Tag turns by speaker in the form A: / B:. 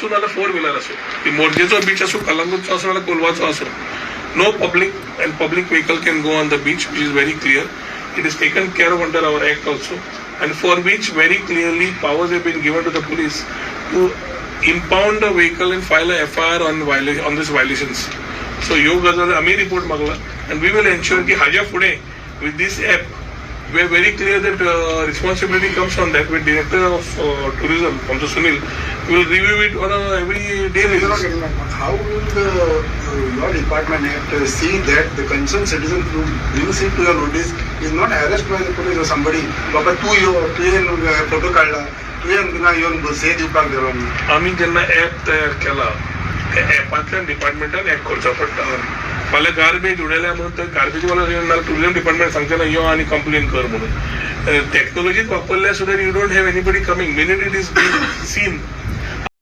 A: नाल्यार 4-व्हिलर असो, ती मोरजेचो बीच असो, कलंगूटचो असो नाल्यार कोलवाचो असो, no public and public vehicle can go on the beach, which is very clear. It is taken care of under our act also, and for which very clearly powers have been given to the police to impound the vehicle and file a FIR on these violations. So ह्यो गजाल आम्ही report मागला, and we will ensure की हाज्या फुडें with this app we are very clear that responsibility comes on that. With director of tourism, Mr. Sunil, we will review it on a every day basis.
B: How will your department have to see that the concerned citizen who brings it to your notice is not arrested by the police or somebody? बाबा तू photo काढला, तू येऊन से दिवपाक गेलो.
A: आम्ही जेन्ना app तयार केला, त्या ऍपांतल्यान डिपार्टमेंटान ऍक्ट करचो पडटा. फाल्यां गार्बेज उडयल्या म्हणून तर गार्बेजवालो नाल्यार टुरिझम डिपार्टमेंट सांगता ना यो आनी कंप्लेन कर म्हणून. टेक्नॉलॉजीच वापरल्या so that you don't have anybody coming. Minute it is been scene